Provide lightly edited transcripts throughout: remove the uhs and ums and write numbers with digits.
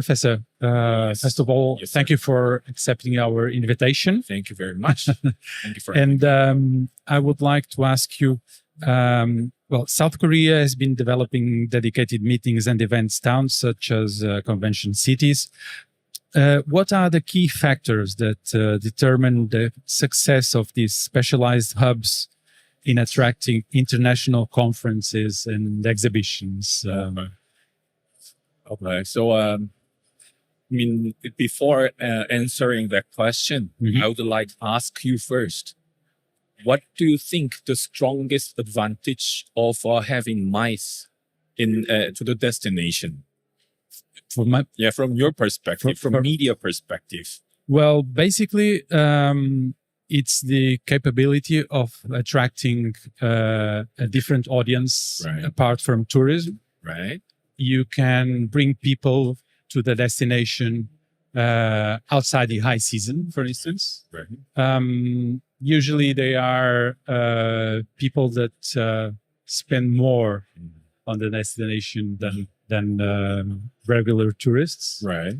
Professor, Yes. first of all, Yes, thank sir. you for accepting our invitation. Thank you very much. Thank you for having And me. I would like to ask you, South Korea has been developing dedicated meetings and events towns such as convention cities. What are the key factors that determine the success of these specialized hubs in attracting international conferences and exhibitions? Okay. So, before answering that question, Mhm. I would like to ask you first, what do you think the strongest advantage of having mice in to the destination? From your perspective, from media perspective. Well, basically, it's the capability of attracting a different audience Right. apart from tourism. Right. You can bring people to the destination outside the high season, for instance. Right. Usually, they are people that spend more on the destination than regular tourists. Right.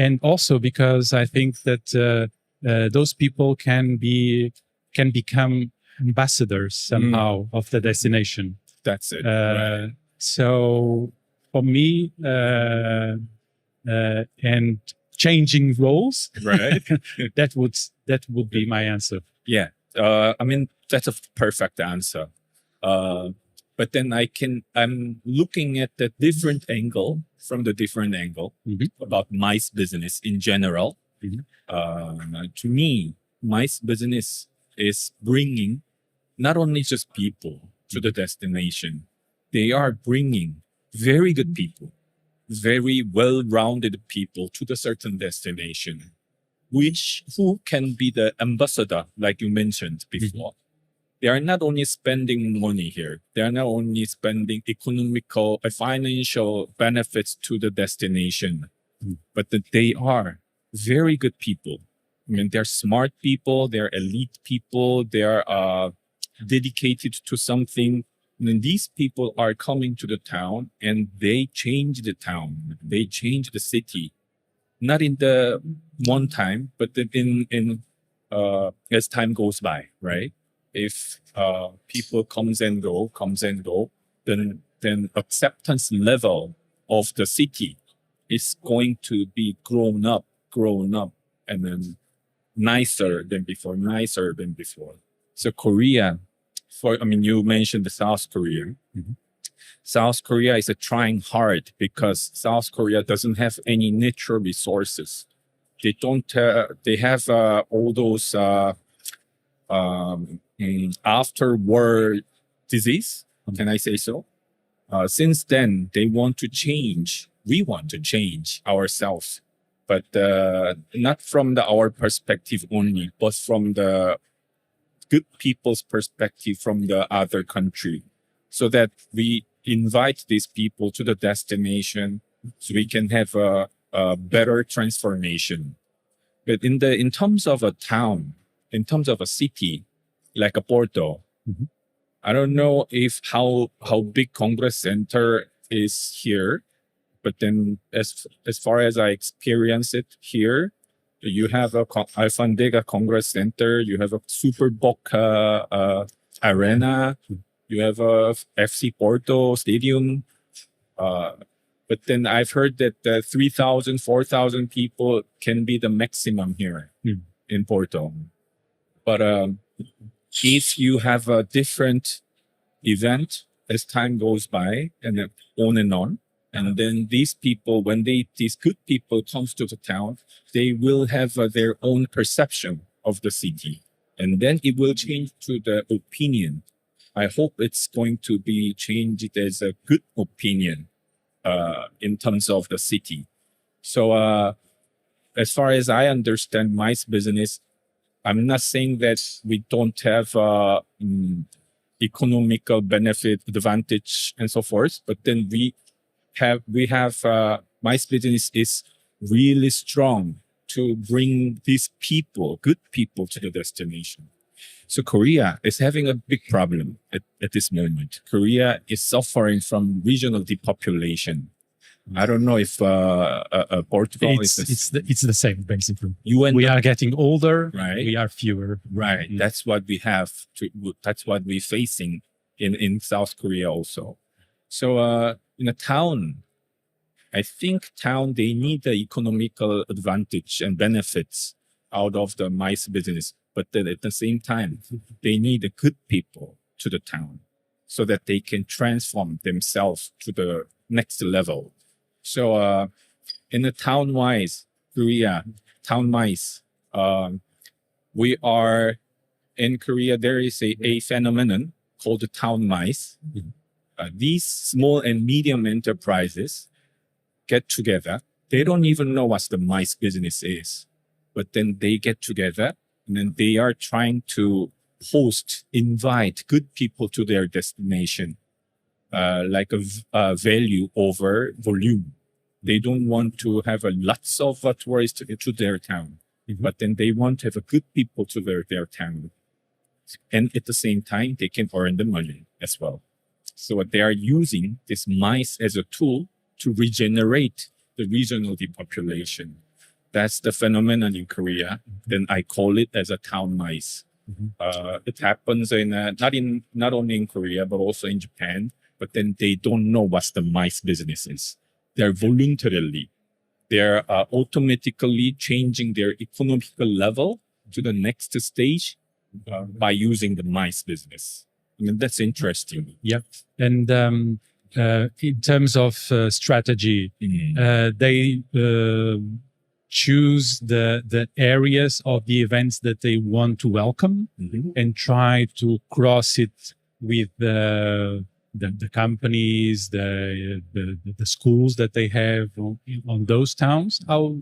And also because I think that those people can become ambassadors somehow of the destination. That's it. Right. So for me, and changing roles, Right. that would be my answer. Yeah. That's a perfect answer. But then I'm looking at the different angle Mhm. about mice business in general. Mhm. To me, mice business is bringing not only just people to the destination, they are bringing very good people, very well-rounded people to the certain destination, who can be the ambassador, like you mentioned before. They are not only spending money here, they are not only spending economical, financial benefits to the destination, but that they are very good people. They're smart people, they're elite people, they are dedicated to something. And these people are coming to the town and they change the town, they change the city, not in the one time, but in as time goes by, right? If people comes and go, then acceptance level of the city is going to be grown up, and then nicer than before. So Korea, you mentioned the South Korea. Mhm. South Korea is trying hard because South Korea doesn't have any natural resources. They don't. They have all those after-war disease. Can I say so? Since then, they want to change. We want to change ourselves, but not from our perspective only, but from the good people's perspective from the other country, so that we invite these people to the destination, so we can have a better transformation. But in terms of a town, in terms of a city, like a Porto, Mhm. I don't know if how big Congress Center is here, but then as far as I experience it here, you have a Alfandega Congress Center, you have a Super Boca Arena, you have a FC Porto Stadium. But then I've heard that 3,000, 4,000 people can be the maximum here in Porto. But if you have a different event as time goes by and then on and on, and then these people, when these good people comes to the town, they will have their own perception of the city, and then it will change to the opinion. I hope it's going to be changed as a good opinion in terms of the city. So as far as I understand mice business, I'm not saying that we don't have economical benefit, advantage, and so forth, but then we have mice business is really strong to bring these people, good people, to the destination. So Korea is having a big problem at this moment. Korea is suffering from regional depopulation. I don't know if Portugal It's the same basically. you end We up are getting older. right. We are fewer. Right. That's what we have to, that's what we're facing in South Korea also. So in a town, I think town, they need the economical advantage and benefits out of the mice business. But then at the same time, they need the good people to the town so that they can transform themselves to the next level. So in the town-wise, Korea, town mice, we are in Korea, there is a phenomenon called the town mice. These small and medium enterprises get together. They don't even know what the mice business is, but then they get together and then they are trying to invite good people to their destination, like a value over volume. They don't want to have lots of tourists to their town, but then they want to have good people to their town. And at the same time, they can earn the money as well. So they are using this mice as a tool to regenerate the regional depopulation. That's the phenomenon in Korea. Then I call it as a town mice. It happens not only in Korea but also in Japan. But then they don't know what the mice business is. They're voluntarily, they're automatically changing their economical level to the next stage by using the mice business. I mean, that's interesting. Yeah. And in terms of strategy, they choose the areas of the events that they want to welcome and try to cross it with the companies, the schools that they have on those towns. How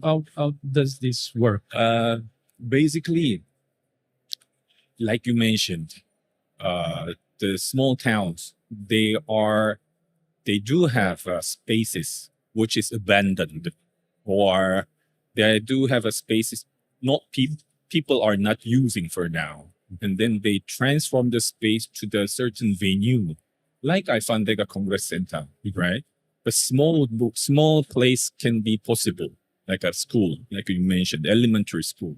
does this work? Basically, like you mentioned, the small towns, they do have spaces which is abandoned, or they do have a spaces not people are not using for now, and then they transform the space to the certain venue, like Ifandega Congress Center, right? But small place can be possible, like a school, like you mentioned, elementary school.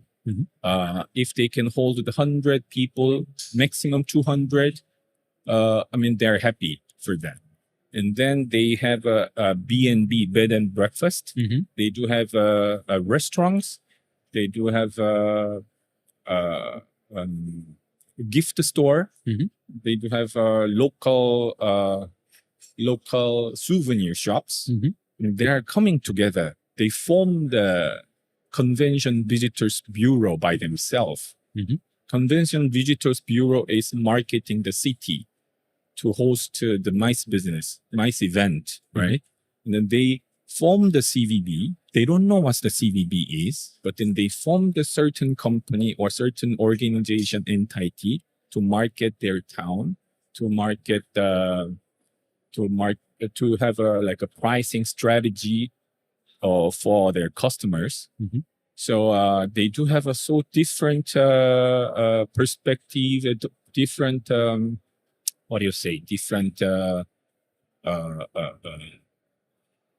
If they can hold 100 people, maximum 200, I mean, they're happy for that. And then they have a B&B, bed and breakfast. They do have restaurants. They do have a gift store. They do have local souvenir shops. And they are coming together. They form the Convention Visitors Bureau by themselves. Convention Visitors Bureau is marketing the city to host the mice event, right? And then they form the CVB. They don't know what the CVB is, but then they form the certain company or certain organization entity to market their town, to have a pricing strategy for their customers. So they do have a so different perspective, different what do you say? Different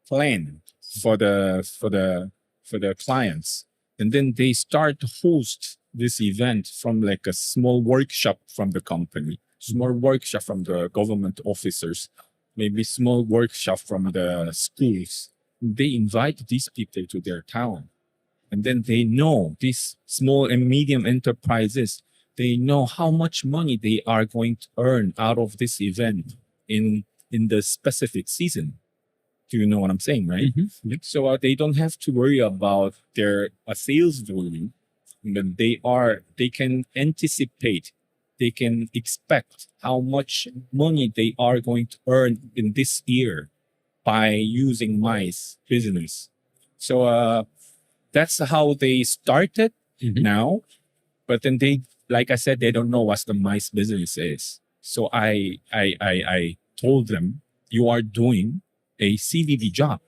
plan for the clients, and then they start to host this event from like a small workshop from the company, small workshop from the government officers, maybe small workshop from the schools. They invite these people to their town. And then they know these small and medium enterprises, they know how much money they are going to earn out of this event in the specific season. Do you know what I'm saying, right? So they don't have to worry about their sales volume. And then they can anticipate, they can expect how much money they are going to earn in this year by using mice business. So that's how they started now. But then they, like I said, they don't know what the mice business is. So I told them, you are doing a CVB job.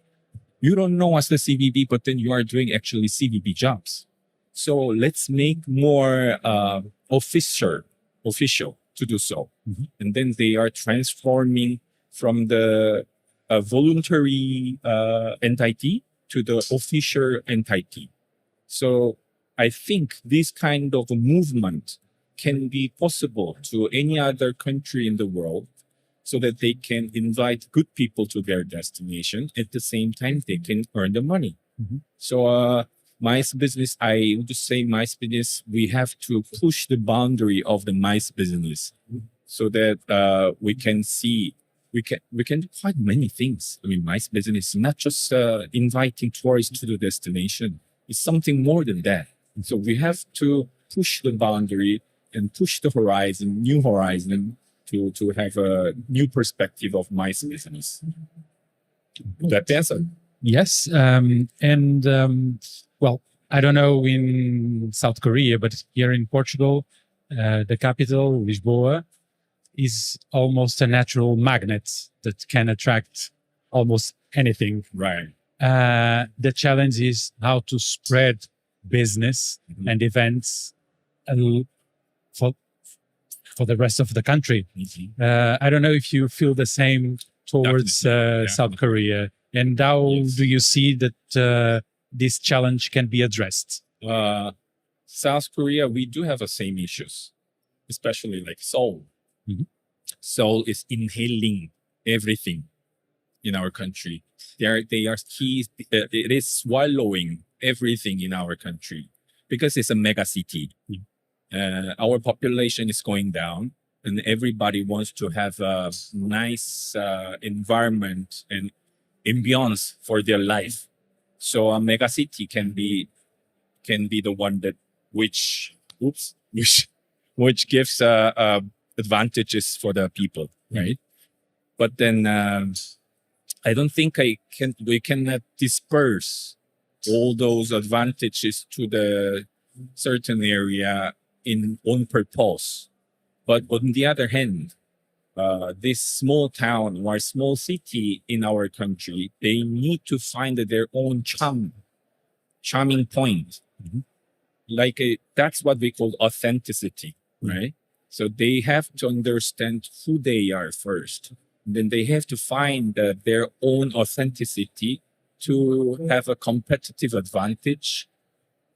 You don't know what's the CVB, but then you are doing actually CVB jobs. So let's make more official to do so. And then they are transforming from the a voluntary entity to the official entity. So I think this kind of a movement can be possible to any other country in the world so that they can invite good people to their destination. At the same time, they can earn the money. So mice business, I would say mice business, we have to push the boundary of the mice business so that we can see, we can do quite many things. I mean, mice business, not just inviting tourists to the destination. It's something more than that. So we have to push the boundary and push the horizon, new horizon, to have a new perspective of mice business. That answer. Yes. Well, I don't know in South Korea, but here in Portugal, the capital, Lisboa, is almost a natural magnet that can attract almost anything. Right. The challenge is how to spread business and events for the rest of the country. I don't know if you feel the same towards South Korea, and how do you see that this challenge can be addressed? South Korea, we do have the same issues, especially like Seoul. Seoul is inhaling everything in our country. They are keys. It is swallowing everything in our country because it's a mega city. Our population is going down, and everybody wants to have a nice environment and ambience for their life. So a mega city can be the one that which gives advantages for the people, right? But then I don't think we cannot disperse all those advantages to the certain area on purpose. But on the other hand, this small town or small city in our country, they need to find their own charming point. Like that's what we call authenticity, right? So they have to understand who they are first. Then they have to find their own authenticity to have a competitive advantage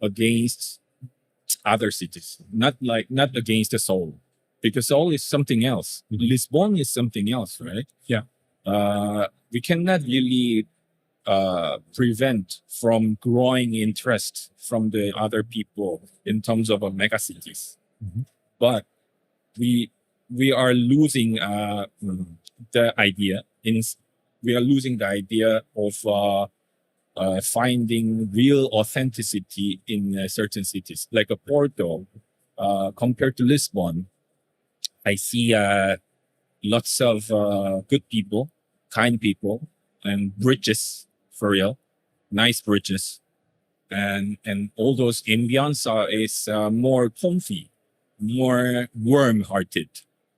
against other cities, not against the Seoul, because Seoul is something else. Lisbon is something else, right? Yeah. We cannot really prevent from growing interest from the other people in terms of mega cities, but we are losing the idea. We are losing the idea of finding real authenticity in certain cities, like a Porto. Compared to Lisbon, I see lots of good people, kind people, and bridges for real, nice bridges, and all those ambience is more comfy, more warm-hearted.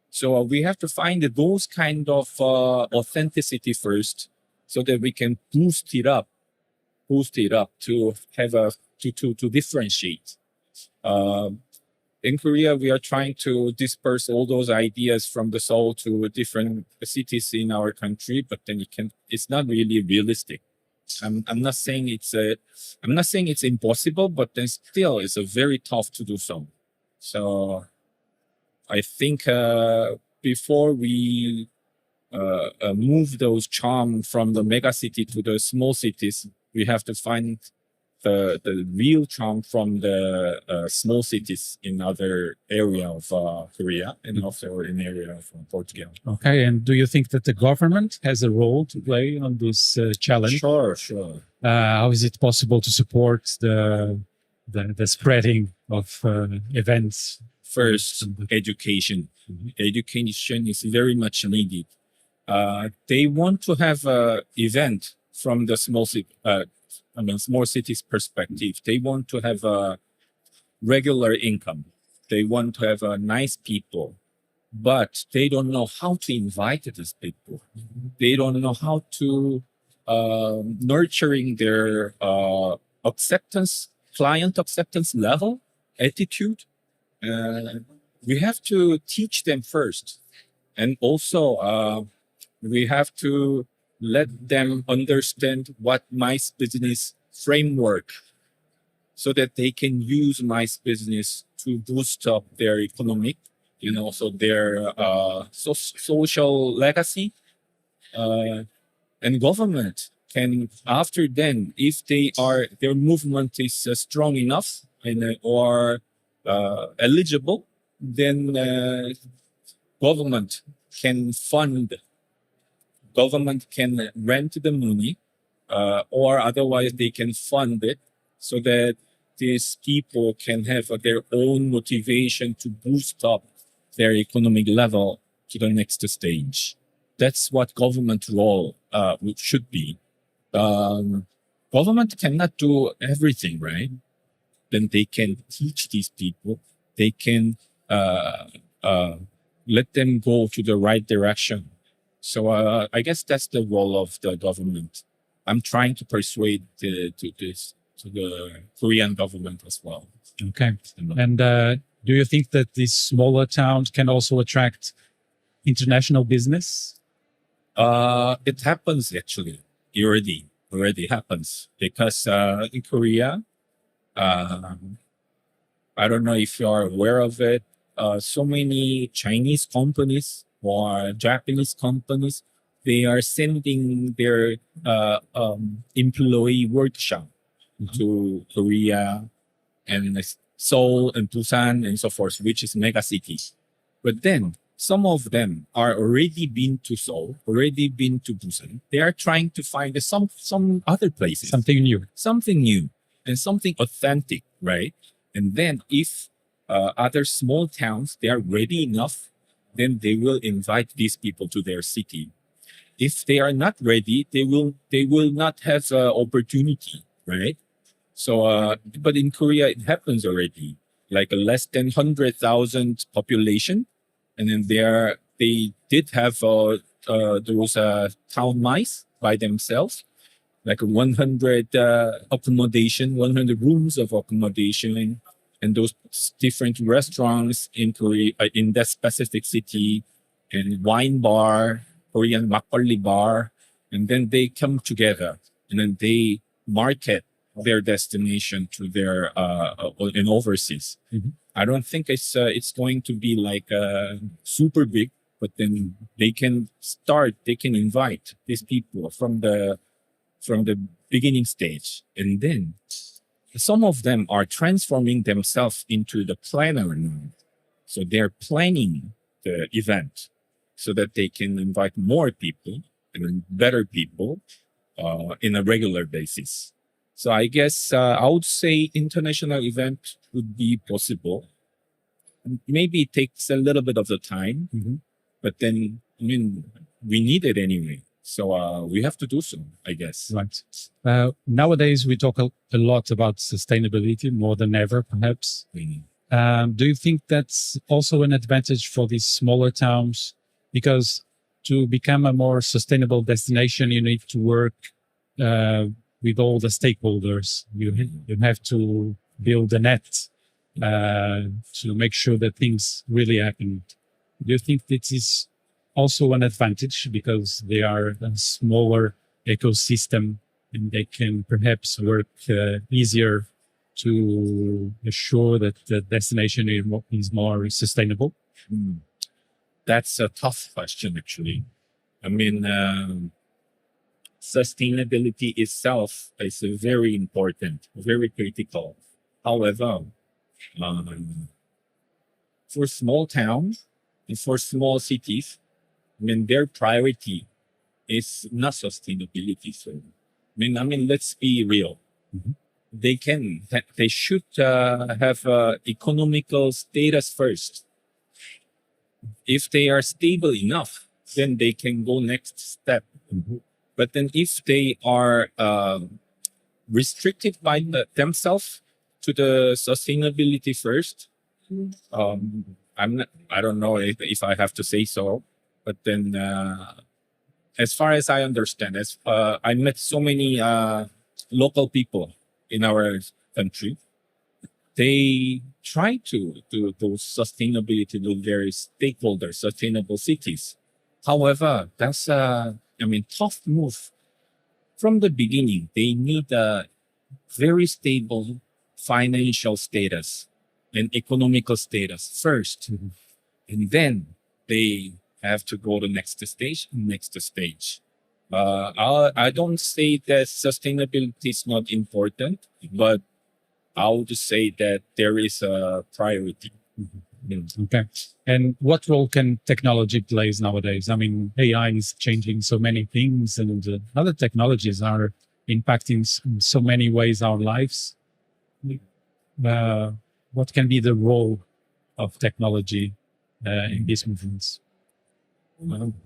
So we have to find those kind of authenticity first, so that we can boost it up to have to differentiate. In Korea, we are trying to disperse all those ideas from the Seoul to different cities in our country, but then it's not really realistic. I'm not saying it's impossible, but then still it's a very tough to do so. So I think before we move those charm from the mega city to the small cities, we have to find the real charm from the small cities in other area of Korea and also in area of Portugal. Okay, and do you think that the government has a role to play on this challenge? Sure. How is it possible to support the spreading of events? First, education. Education is very much needed. They want to have an event from the small cities perspective. They want to have a regular income. They want to have nice people, but they don't know how to invite these people. They don't know how to nurturing their client acceptance level, attitude. We have to teach them first, and also we have to let them understand what my business framework, so that they can use my business to boost up their economic, so their social legacy, uh, and government can, after then, if their movement is strong enough and or eligible, then government can fund, government can rent the money, or otherwise they can fund it, so that these people can have their own motivation to boost up their economic level to the next stage. That's what government role should be. Um, Government cannot do everything, right? Then they can teach these people. They can uh, uh, let them go to the right direction. So I guess that's the role of the government. I'm trying to persuade to the Korean government as well. Okay. And do you think that these smaller towns can also attract international business? It happens actually. It already happens, because in Korea, I don't know if you are aware of it. So many Chinese companies or Japanese companies, they are sending their employee workshop to Korea and Seoul and Busan and so forth, which is mega cities. But then some of them are already been to Seoul, already been to Busan. They are trying to find some other places, Something new. something new and something authentic, right? And then if other small towns, they are ready enough, then they will invite these people to their city. If they are not ready, they will not have opportunity, right? So, but in Korea, it happens already. Like a less than 100,000 population, and then they did have those town mice by themselves, like 100 accommodation, 100 rooms of accommodation, and those different restaurants in Korea, in that specific city, and wine bar, Korean makgeolli bar, and then they come together, and then they market their destination to their in overseas. Mhm. I don't think it's going to be like super big, but then they can start. They can invite these people from the beginning stage, and then some of them are transforming themselves into the planner now. So they're planning the event so that they can invite more people and better people in a regular basis. So I guess I would say international event would be possible. Maybe it takes a little bit of the time, Mhm. but then I mean we need it anyway. So we have to do so, I guess. Right. Nowadays, we talk a lot about sustainability more than ever, perhaps. Mm. Do you think that's also an advantage for these smaller towns? Because to become a more sustainable destination, you need to work uh, with all the stakeholders. You have to build a net to make sure that things really happen. Do you think this is also an advantage because they are a smaller ecosystem and they can perhaps work easier to assure that the destination is more sustainable? Mm. That's a tough question, actually. I mean, sustainability itself is very important, very critical. However, um, for small towns and for small cities, I mean, their priority is not sustainability. So, I mean, let's be real. Mhm. They should have economical status first. If they are stable enough, then they can go next step. Mhm. But then if they are restricted by themselves to the sustainability first, I don't know if I have to say so, but then as far as I understand, I met so many local people in our country. They try to do those sustainability to various stakeholders, sustainable cities. However, that's tough move. From the beginning, they need a very stable financial status and economical status first. And then they have to go to next stage. I don't say that sustainability is not important, but I would say that there is a priority. Okay. And what role can technology plays nowadays? I mean, AI is changing so many things, and other technologies are impacting in so many ways our lives. What can be the role of technology in these movements?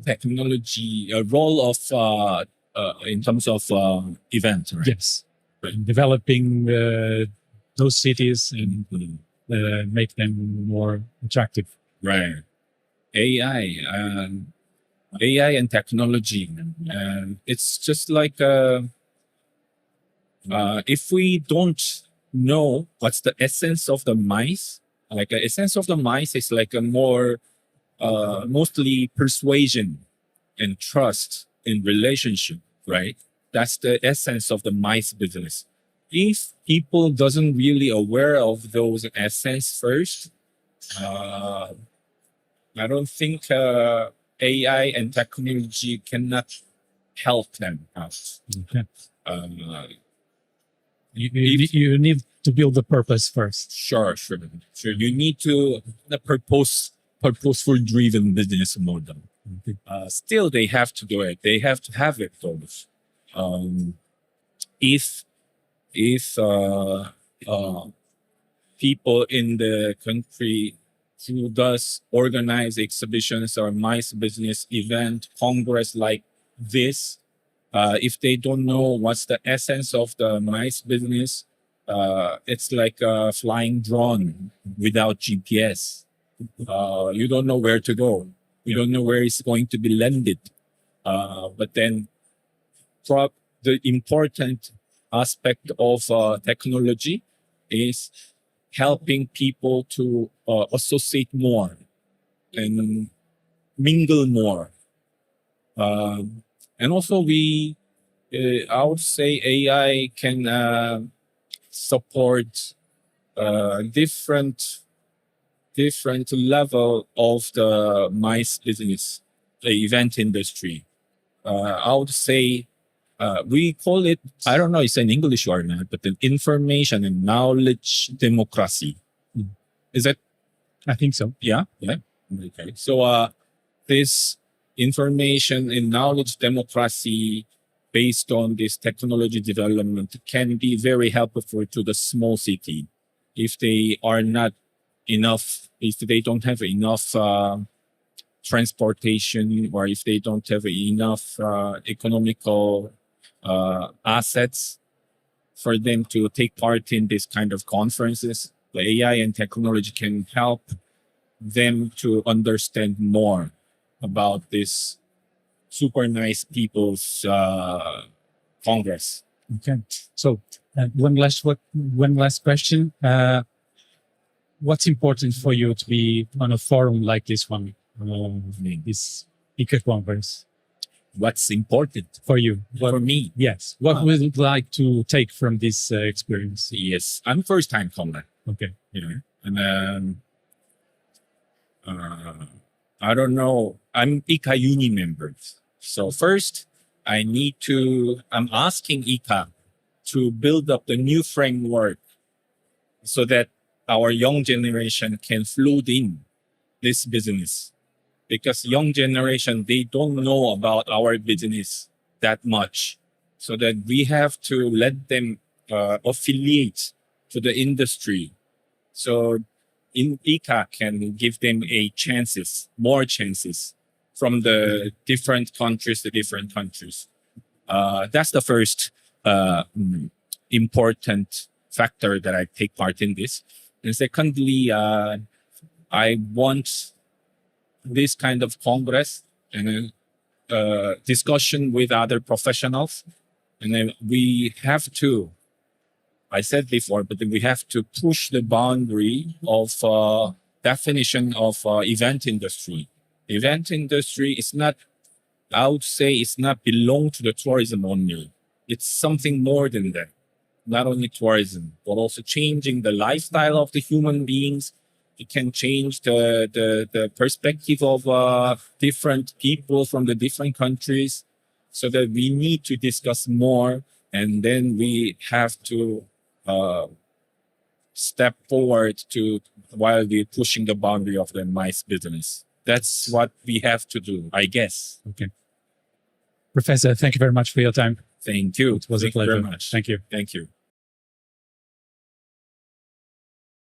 Technology, a role of in terms of event, right? Yes, in developing those cities and make them more attractive. Right. AI, AI and technology. It's just like if we don't know what's the essence of the mice, like the essence of the mice is like a more mostly persuasion and trust in relationship, right? That's the essence of the mice business. If people doesn't really aware of those essence first, I don't think AI and technology cannot help them out. Okay. Uh, You need to build the purpose first. Sure. You need to the purposeful driven business model. Still, they have to do it. They have to have it though. If people in the country who does organize exhibitions or mice business event congress like this, if they don't know what's the essence of the mice business, it's like a flying drone without GPS. You don't know where to go. You don't know where it's going to be landed. But then the important aspect of technology is helping people to associate more and mingle more. And also I would say AI can support different level of the mice business, the event industry. I would say we call it, I don't know it's in English or not, but the information and knowledge democracy. Is that? I think so. Yeah. Okay. So this information and knowledge democracy based on this technology development can be very helpful to the small city if they are not enough, if they don't have enough transportation, or if they don't have enough economical assets for them to take part in this kind of conferences. The AI and technology can help them to understand more about this super nice people's congress. Okay. So one last question. What's important for you to be on a forum like this one, this ICCA conference? What's important For you? for me? Yes. What would you like to take from this experience? Yes, I'm first time comer. Okay. And I don't know. I'm ICCA Uni member. So first, I'm asking ICCA to build up the new framework so that our young generation can float in this business. Because young generation, they don't know about our business that much. So that we have to let them affiliate to the industry. So ICCA can give them more chances from the different countries to different countries. That's the first important factor that I take part in this. And secondly, I want this kind of congress and discussion with other professionals. And then we have to, I said before, but then we have to push the boundary of definition of event industry. Event industry is not I would say it's not belong to the tourism only. It's something more than that. Not only tourism, but also changing the lifestyle of the human beings. It can change the perspective of different people from the different countries. So that we need to discuss more, and then we have to step forward to while we're pushing the boundary of the MICE business. That's what we have to do, I guess. Okay. Professor, thank you very much for your time. Thank you. It was Thank a you pleasure. very much. Thank you. Thank you.